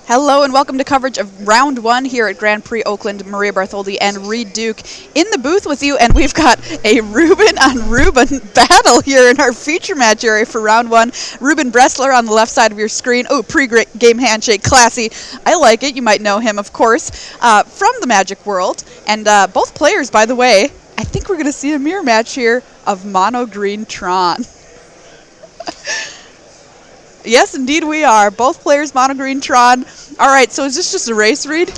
Hello and welcome to coverage of Round 1 here at Grand Prix Oakland. Maria Bartholdi and Reed Duke in the booth with you, and we've got a Ruben on Ruben battle here in our feature match area for Round 1. Ruben Bressler on the left side of your screen. Oh, pre-game handshake, classy. I like it. You might know him, of course, from the Magic world. And both players, by the way, I think we're going to see a mirror match here of Mono Green Tron. Yes, indeed we are. Both players, Mono Green Tron. All right, so is this just a race, Reed?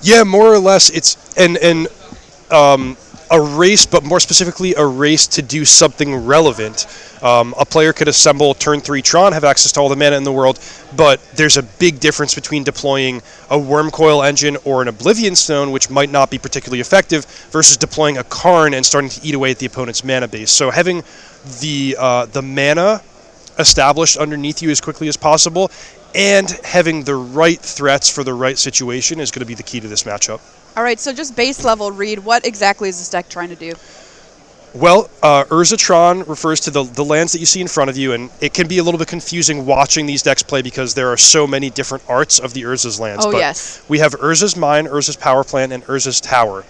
Yeah, more or less. It's a race, but more specifically a race to do something relevant. A player could assemble turn 3 Tron, have access to all the mana in the world, but there's a big difference between deploying a Worm Coil engine or an Oblivion Stone, which might not be particularly effective, versus deploying a Karn and starting to eat away at the opponent's mana base. So having the mana established underneath you as quickly as possible and having the right threats for the right situation is going to be the key to this matchup. All right, so just base level, Reed, what exactly is this deck trying to do? Well, Tron refers to the lands that you see in front of you, and it can be a little bit confusing watching these decks play because there are so many different arts of the Urza's lands. Oh, but yes. We have Urza's Mine, Urza's Power Plant, and Urza's Tower,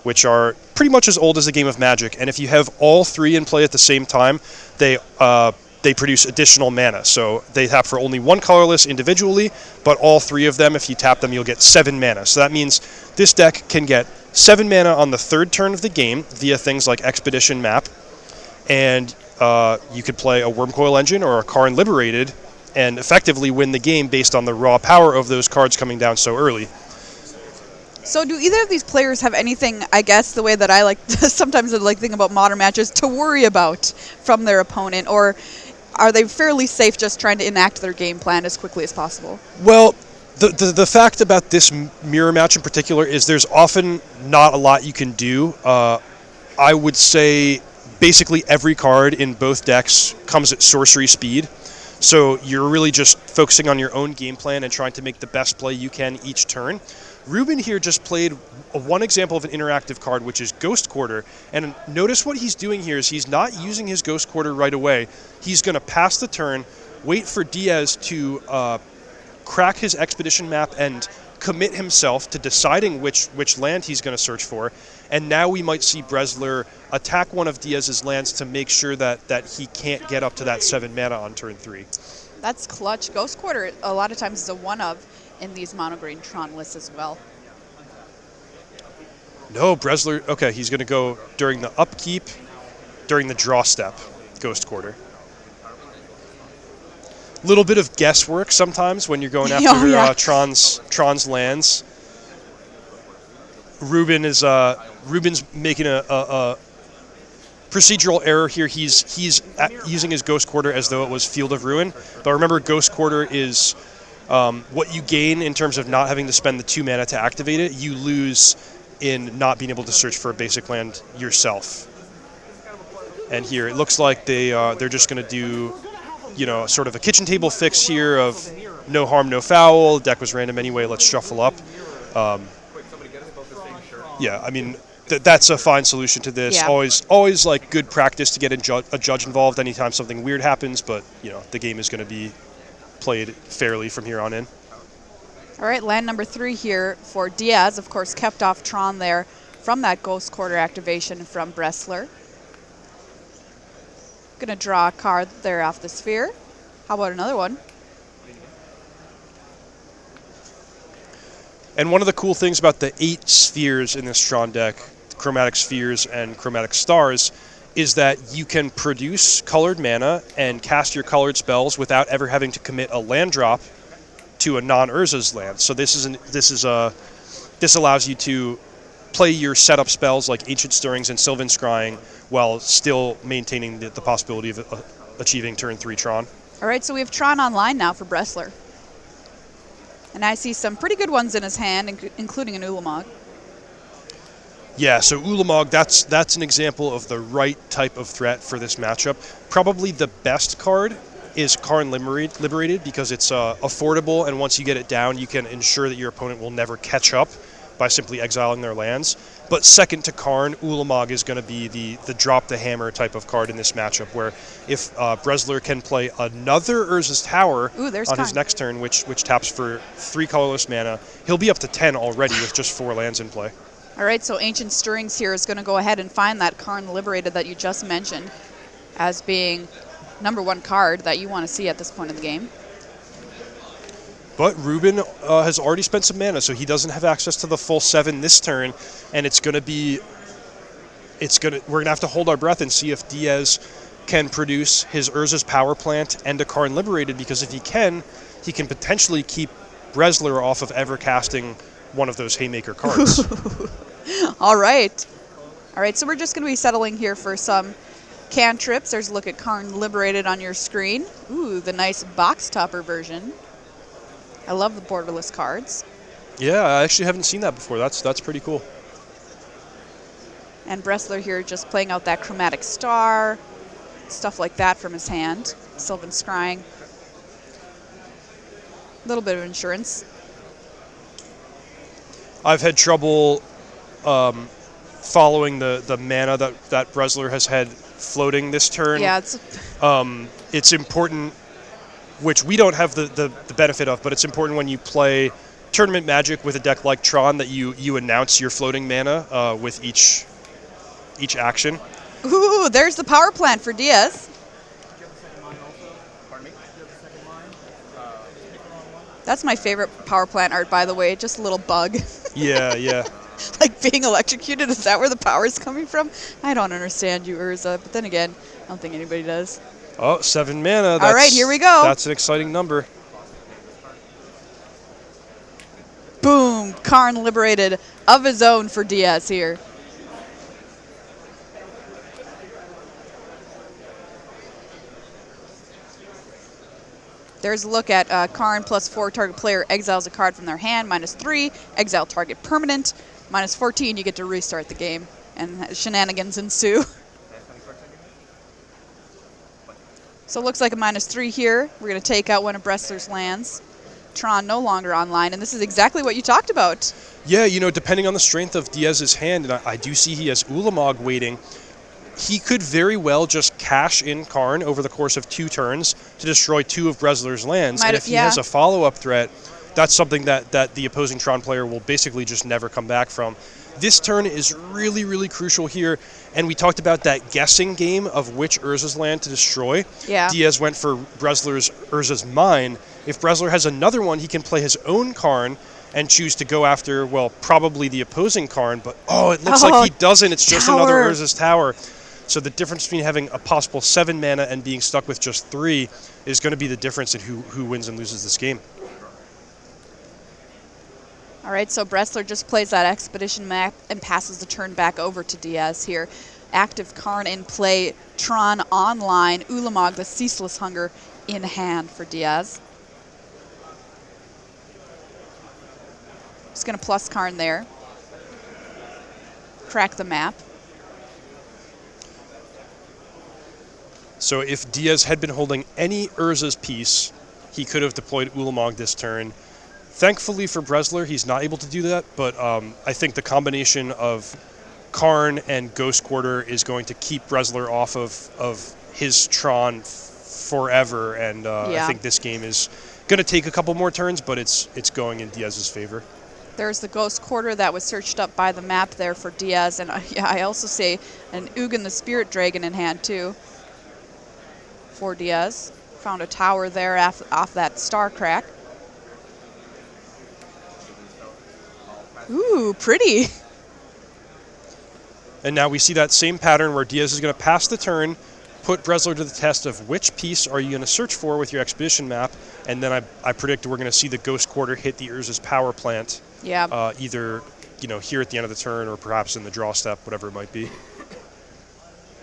which are pretty much as old as the game of Magic. And if you have all three in play at the same time, they produce additional mana. So they tap for only one colorless individually, but all three of them, if you tap them, you'll get 7 mana. So that means this deck can get 7 mana on the third turn of the game via things like Expedition Map, and you could play a Worm Coil Engine or a Karn Liberated and effectively win the game based on the raw power of those cards coming down so early. So do either of these players have anything, I guess, the way that I like sometimes I like thinking about modern matches, to worry about from their opponent, or are they fairly safe just trying to enact their game plan as quickly as possible? Well, the fact about this mirror match in particular is there's often not a lot you can do. I would say basically every card in both decks comes at sorcery speed. So you're really just focusing on your own game plan and trying to make the best play you can each turn. Ruben here just played one example of an interactive card, which is Ghost Quarter. And notice what he's doing here is he's not using his Ghost Quarter right away. He's going to pass the turn, wait for Diaz to crack his Expedition Map and commit himself to deciding which land he's going to search for. And now we might see Bressler attack one of Diaz's lands to make sure that he can't get up to that 7 mana on turn 3. That's clutch. Ghost Quarter a lot of times is a one-of in these Mono Green Tron lists as well. No, Bressler, okay, he's going to go during the upkeep, during the draw step, Ghost Quarter. Little bit of guesswork sometimes when you're going after Tron's lands. Ruben's making a procedural error here. He's using his Ghost Quarter as though it was Field of Ruin, but remember Ghost Quarter is what you gain in terms of not having to spend the 2 mana to activate it. You lose in not being able to search for a basic land yourself. And here it looks like they're just going to do, sort of a kitchen table fix here of no harm, no foul. The deck was random anyway. Let's shuffle up. Yeah, I mean that's a fine solution to this. Yeah. Always like good practice to get a judge involved anytime something weird happens. But the game is going to be played fairly from here on in. All right, land number 3 here for Diaz. Of course, kept off Tron there from that Ghost Quarter activation from Bressler. Going to draw a card there off the sphere. How about another one? And one of the cool things about the 8 spheres in this Tron deck, Chromatic Spheres and Chromatic Stars, is that you can produce colored mana and cast your colored spells without ever having to commit a land drop to a non-Urza's land. So this allows you to play your setup spells like Ancient Stirrings and Sylvan Scrying while still maintaining the possibility of achieving turn 3 Tron. All right, so we have Tron online now for Bressler. And I see some pretty good ones in his hand, including an Ulamog. Yeah, so Ulamog, that's an example of the right type of threat for this matchup. Probably the best card is Karn Liberated because it's affordable, and once you get it down, you can ensure that your opponent will never catch up by simply exiling their lands. But second to Karn, Ulamog is going to be the drop the hammer type of card in this matchup, where if Bresler can play another Urza's Tower on his next turn, which taps for 3 colorless mana, he'll be up to 10 already with just 4 lands in play. All right, so Ancient Stirrings here is going to go ahead and find that Karn Liberated that you just mentioned as being #1 card that you want to see at this point of the game. But Ruben has already spent some mana, so he doesn't have access to the full 7 this turn, and we're gonna have to hold our breath and see if Diaz can produce his Urza's Power Plant and a Karn Liberated, because if he can potentially keep Bresler off of ever casting one of those Haymaker cards. All right, so we're just going to be settling here for some cantrips. There's a look at Karn Liberated on your screen. Ooh, the nice box topper version. I love the borderless cards. Yeah, I actually haven't seen that before. That's pretty cool. And Bresler here just playing out that Chromatic Star, stuff like that from his hand. Sylvan Scrying. A little bit of insurance. I've had trouble following the mana that Bresler has had floating this turn. Yeah, it's important, which we don't have the benefit of, but it's important when you play Tournament Magic with a deck like Tron that you announce your floating mana with each action. Ooh, there's the power plant for Diaz. That's my favorite power plant art, by the way. Just a little bug. Yeah. Like being electrocuted, is that where the power is coming from? I don't understand you, Urza. But then again, I don't think anybody does. Oh, 7 mana. All right, here we go. That's an exciting number. Boom. Karn Liberated of his own for Diaz here. There's a look at Karn +4, target player exiles a card from their hand, -3, exile target permanent, -14, you get to restart the game, and shenanigans ensue. So it looks like a -3 here. We're going to take out one of Bresler's lands. Tron no longer online, and this is exactly what you talked about. Yeah, depending on the strength of Diaz's hand, and I do see he has Ulamog waiting, he could very well just cash in Karn over the course of 2 turns to destroy 2 of Bresler's lands. And if he has a follow-up threat, that's something that the opposing Tron player will basically just never come back from. This turn is really, really crucial here, and we talked about that guessing game of which Urza's land to destroy. Yeah. Diaz went for Bresler's Urza's Mine. If Bresler has another one, he can play his own Karn and choose to go after, well, probably the opposing Karn, but it looks like he doesn't. It's just another Urza's Tower. So the difference between having a possible 7 mana and being stuck with just 3 is going to be the difference in who wins and loses this game. All right, so Bresler just plays that Expedition map and passes the turn back over to Diaz here. Active Karn in play, Tron online, Ulamog, the Ceaseless Hunger in hand for Diaz. Just going to plus Karn there. Crack the map. So if Diaz had been holding any Urza's piece, he could have deployed Ulamog this turn. Thankfully for Bresler, he's not able to do that, but I think the combination of Karn and Ghost Quarter is going to keep Bresler off of his Tron forever, and I think this game is going to take a couple more turns, but it's going in Diaz's favor. There's the Ghost Quarter that was searched up by the map there for Diaz, and I also say an Ugin the Spirit Dragon in hand too for Diaz. Found a tower there off that star crack. Ooh, pretty. And now we see that same pattern where Diaz is going to pass the turn, put Bresler to the test of which piece are you going to search for with your Expedition map, and then I predict we're going to see the Ghost Quarter hit the Urza's Power Plant. Yeah. Either here at the end of the turn or perhaps in the draw step, whatever it might be.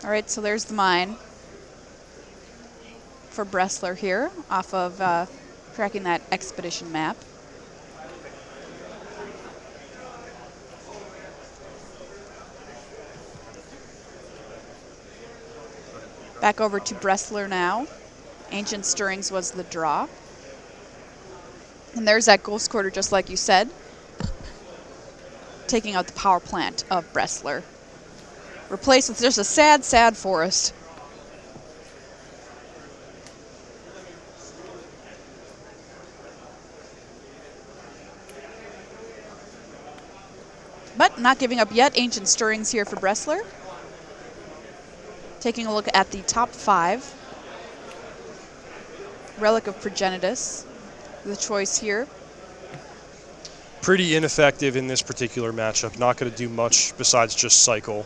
All right, so there's the mine for Bresler here off of cracking that Expedition map. Back over to Bresler now. Ancient Stirrings was the draw. And there's that Ghost Quarter, just like you said. taking out the power plant of Bressler. Replaced with just a sad, sad forest. But not giving up yet. Ancient Stirrings here for Bressler. Taking a look at the top 5. Relic of Progenitus, the choice here. Pretty ineffective in this particular matchup. Not going to do much besides just cycle.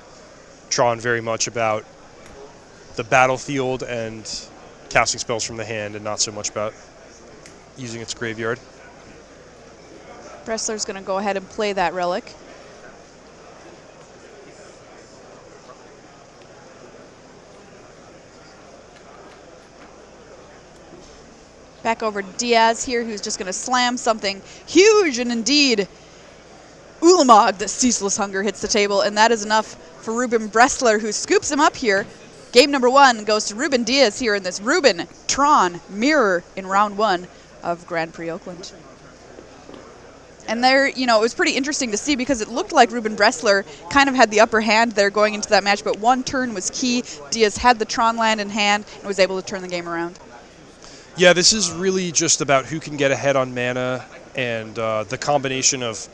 Tron very much about the battlefield and casting spells from the hand, and not so much about using its graveyard. Bressler's going to go ahead and play that relic. Back over to Diaz here, who's just going to slam something huge, and indeed, Ulamog, the Ceaseless Hunger, hits the table, and that is enough for Ruben Bressler, who scoops him up here. Game number 1 goes to Ruben Diaz here in this Ruben Tron mirror in round 1 of Grand Prix Oakland. And there, it was pretty interesting to see because it looked like Ruben Bressler kind of had the upper hand there going into that match, but one turn was key. Diaz had the Tron land in hand and was able to turn the game around. Yeah, this is really just about who can get ahead on mana, and the combination of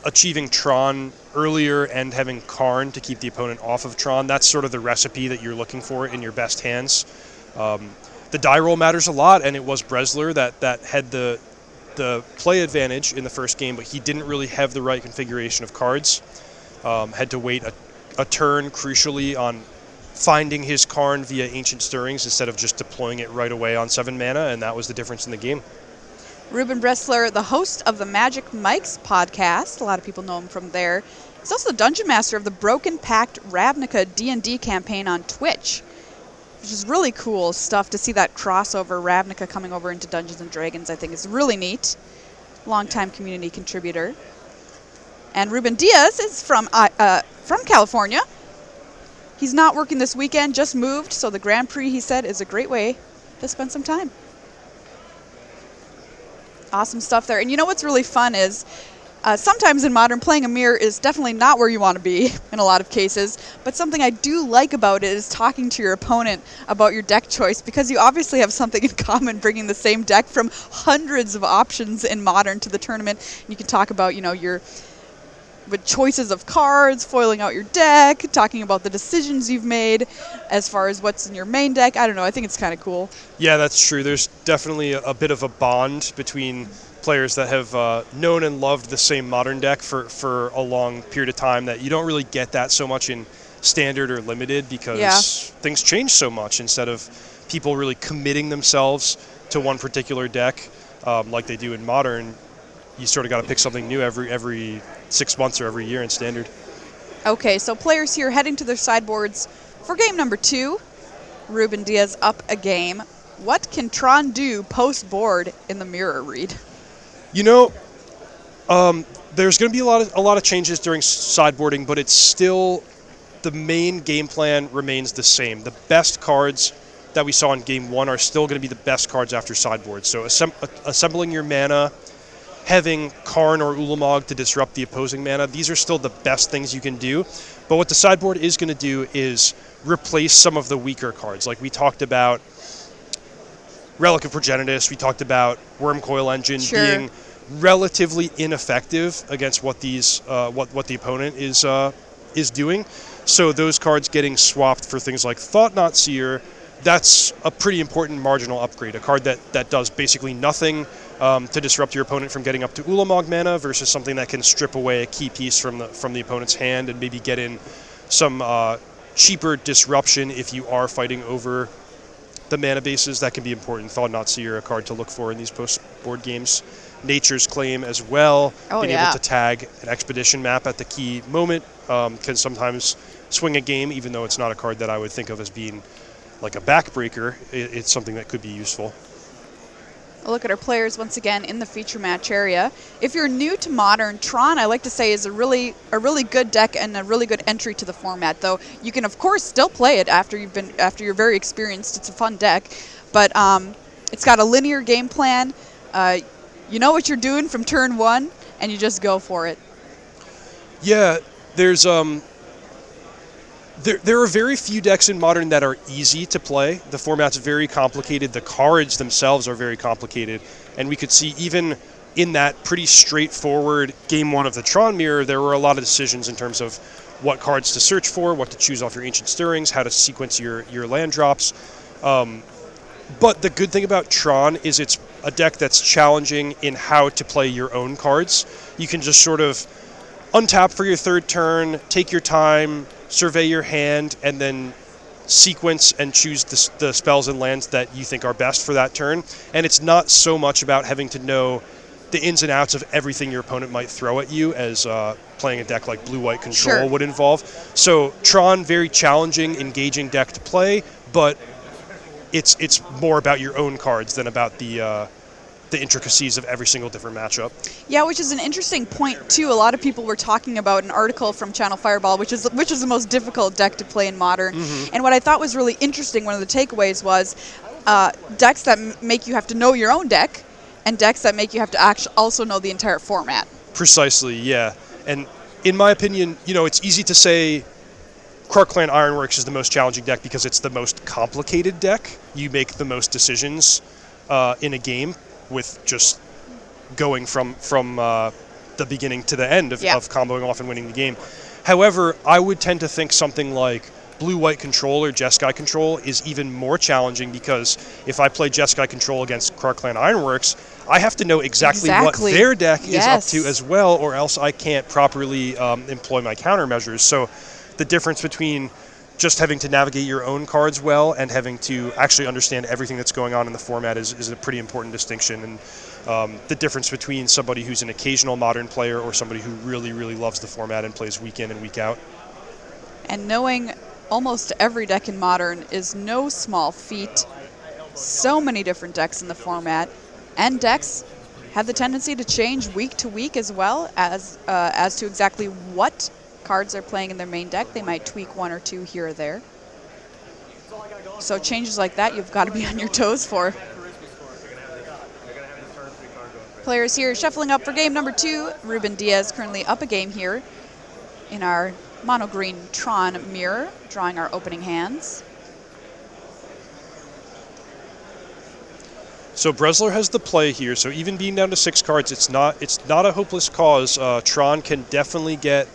achieving Tron earlier and having Karn to keep the opponent off of Tron. That's sort of the recipe that you're looking for in your best hands. The die roll matters a lot, and it was Bressler that had the play advantage in the first game, but he didn't really have the right configuration of cards. Had to wait a turn, crucially, on finding his Karn via Ancient Stirrings instead of just deploying it right away on 7 mana, and that was the difference in the game. Ruben Bressler, the host of the Magic Mike's podcast. A lot of people know him from there. He's also the Dungeon Master of the Broken Pact Ravnica D&D campaign on Twitch, which is really cool stuff to see that crossover, Ravnica coming over into Dungeons & Dragons. I think is really neat. Longtime community contributor. And Ruben Diaz is from California. He's not working this weekend, just moved, so the Grand Prix, he said, is a great way to spend some time. Awesome stuff there. And you know what's really fun is sometimes in Modern, playing a mirror is definitely not where you want to be in a lot of cases, but something I do like about it is talking to your opponent about your deck choice, because you obviously have something in common, bringing the same deck from hundreds of options in Modern to the tournament. You can talk about, with choices of cards, foiling out your deck, talking about the decisions you've made as far as what's in your main deck. I don't know. I think it's kind of cool. Yeah, that's true. There's definitely a bit of a bond between players that have known and loved the same Modern deck for a long period of time, that you don't really get that so much in Standard or Limited, because things change so much. Instead of people really committing themselves to one particular deck like they do in Modern, you sort of got to pick something new every 6 months or every year in Standard. Okay, so players here heading to their sideboards for game number 2. Ruben Diaz up a game. What can Tron do post-board in the mirror read? There's going to be a lot of changes during sideboarding, but it's still, the main game plan remains the same. The best cards that we saw in game 1 are still going to be the best cards after sideboard. So assembling your mana, having Karn or Ulamog to disrupt the opposing mana, these are still the best things you can do. But what the sideboard is going to do is replace some of the weaker cards. Like we talked about Relic of Progenitus, we talked about Wormcoil Engine being relatively ineffective against what these what the opponent is doing. So those cards getting swapped for things like Thought-Knot Seer, that's a pretty important marginal upgrade. A card that does basically nothing to disrupt your opponent from getting up to Ulamog mana, versus something that can strip away a key piece from the opponent's hand and maybe get in some cheaper disruption if you are fighting over the mana bases. That can be important. Thought-Knot Seer, a card to look for in these post-board games. Nature's Claim as well. Being able to tag an expedition map at the key moment can sometimes swing a game, even though it's not a card that I would think of as being like a backbreaker. It's something that could be useful. A look at our players once again in the feature match area. If you're new to Modern, Tron, I like to say, is a really good deck and a really good entry to the format. Though you can of course still play it after you're very experienced. It's a fun deck, but it's got a linear game plan. You know what you're doing from turn 1, and you just go for it. Yeah, there's there are very few decks in Modern that are easy to play. The format's very complicated. The cards themselves are very complicated. And we could see even in that pretty straightforward Game 1 of the Tron Mirror, there were a lot of decisions in terms of what cards to search for, what to choose off your Ancient Stirrings, how to sequence your land drops. But the good thing about Tron is it's a deck that's challenging in how to play your own cards. You can just sort of untap for your third turn, take your time, survey your hand, and then sequence and choose the spells and lands that you think are best for that turn. And it's not so much about having to know the ins and outs of everything your opponent might throw at you as playing a deck like Blue-White Control would involve. So Tron, very challenging, engaging deck to play, but it's more about your own cards than about the intricacies of every single different matchup. Yeah, which is an interesting point too. A lot of people were talking about an article from Channel Fireball, which is the most difficult deck to play in Modern. And what I thought was really interesting, one of the takeaways was decks that make you have to know your own deck, and decks that make you have to also know the entire format. Precisely, yeah. And in my opinion, it's easy to say Krark Clan Ironworks is the most challenging deck because it's the most complicated deck. You make the most decisions in a game with just going from the beginning to the end of comboing off and winning the game. However, I would tend to think something like Blue-White Control or Jeskai Control is even more challenging because if I play Jeskai Control against Krark Clan Ironworks, I have to know exactly what their deck is up to as well, or else I can't properly employ my countermeasures. So the difference between just having to navigate your own cards well and having to actually understand everything that's going on in the format is a pretty important distinction. And the difference between somebody who's an occasional Modern player or somebody who really, really loves the format and plays week in and week out. And knowing almost every deck in Modern is no small feat. So many different decks in the format, and decks have the tendency to change week to week as well as to exactly what cards they're playing in their main deck. They might tweak one or two here or there. So changes like that you've got to be on your toes for. Players here shuffling up for game number 2. Ruben Diaz currently up a game here in our mono green Tron mirror, drawing our opening hands. So Bresler has the play here. So even being down to 6 cards, it's not a hopeless cause. Tron can definitely get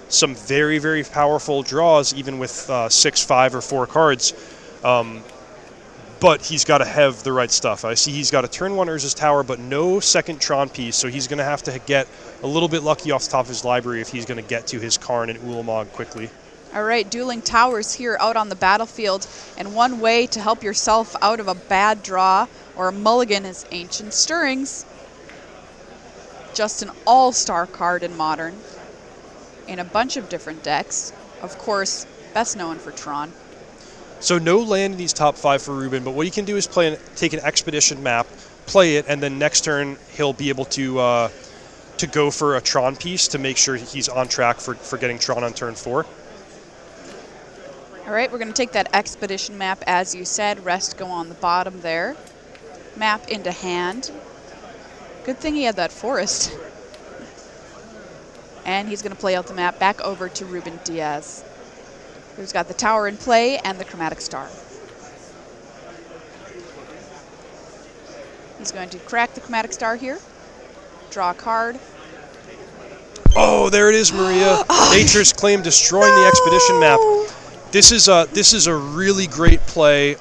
some very, very powerful draws, even with 6, 5, or 4 cards. But he's got to have the right stuff. I see he's got a turn 1 Urza's Tower, but no second Tron piece, so he's going to have to get a little bit lucky off the top of his library if he's going to get to his Karn and Ulamog quickly. All right, dueling towers here out on the battlefield, and one way to help yourself out of a bad draw or a mulligan is Ancient Stirrings. Just an all-star card in Modern, in a bunch of different decks. Of course, best known for Tron. So no land in these top 5 for Ruben, but what he can do is take an Expedition map, play it, and then next turn he'll be able to go for a Tron piece to make sure he's on track for getting Tron on turn 4. All right, we're going to take that Expedition map, as you said. Rest go on the bottom there. Map into hand. Good thing he had that forest. And he's going to play out the map back over to Ruben Diaz, who's got the tower in play and the Chromatic Star. He's going to crack the Chromatic Star here. Draw a card. Oh, there it is, Maria. Nature's Claim destroying the Expedition map. This is a really great play.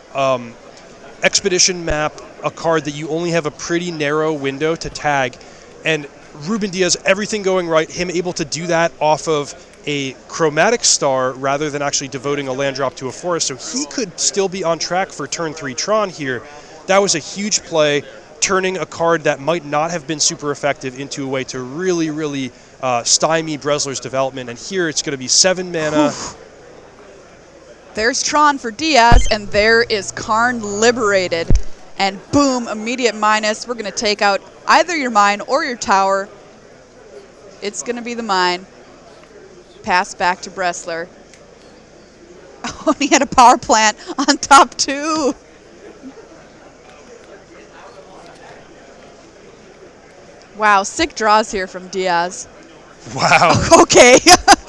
Expedition map, a card that you only have a pretty narrow window to tag, and Ruben Diaz, everything going right, him able to do that off of a Chromatic Star rather than actually devoting a land drop to a forest, so he could still be on track for turn 3 Tron here. That was a huge play, turning a card that might not have been super effective into a way to really, really stymie Bresler's development, and here it's going to be 7 mana. Oof. There's Tron for Diaz, and there is Karn Liberated. And boom, immediate minus. We're going to take out either your mine or your tower. It's going to be the mine. Pass back to Bresler. Oh, he had a power plant on top too. Wow, sick draws here from Diaz. Wow. Okay.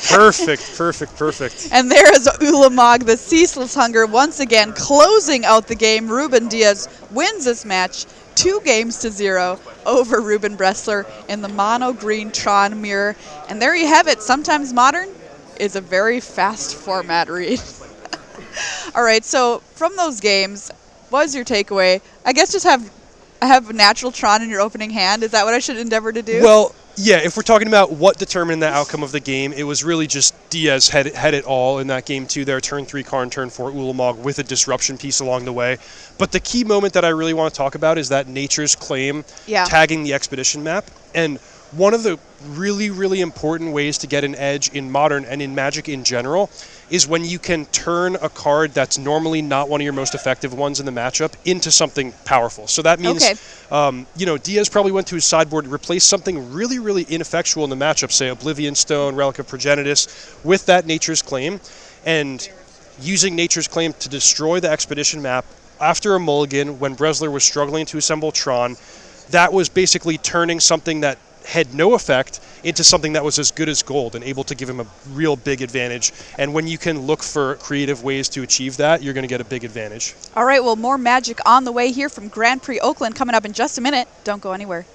Perfect. And there is Ulamog, the Ceaseless Hunger, once again closing out the game. Ruben Diaz wins this match 2-0 over Ruben Bressler in the mono green Tron mirror. And there you have it. Sometimes Modern is a very fast format read. All right, so from those games, what was your takeaway? I guess just have natural Tron in your opening hand. Is that what I should endeavor to do? Well, yeah, if we're talking about what determined the outcome of the game, it was really just Diaz had it all in that game too. There, turn 3 Karn, turn 4 Ulamog with a disruption piece along the way. But the key moment that I really want to talk about is that Nature's Claim tagging the expedition map. And one of the really, really important ways to get an edge in Modern and in Magic in general is when you can turn a card that's normally not one of your most effective ones in the matchup into something powerful. So that means, Diaz probably went to his sideboard, replaced something really, really ineffectual in the matchup, say Oblivion Stone, Relic of Progenitus, with that Nature's Claim, and using Nature's Claim to destroy the expedition map after a mulligan when Bressler was struggling to assemble Tron. That was basically turning something that had no effect into something that was as good as gold and able to give him a real big advantage. And when you can look for creative ways to achieve that, you're going to get a big advantage. All right, well, more Magic on the way here from Grand Prix Oakland coming up in just a minute. Don't go anywhere.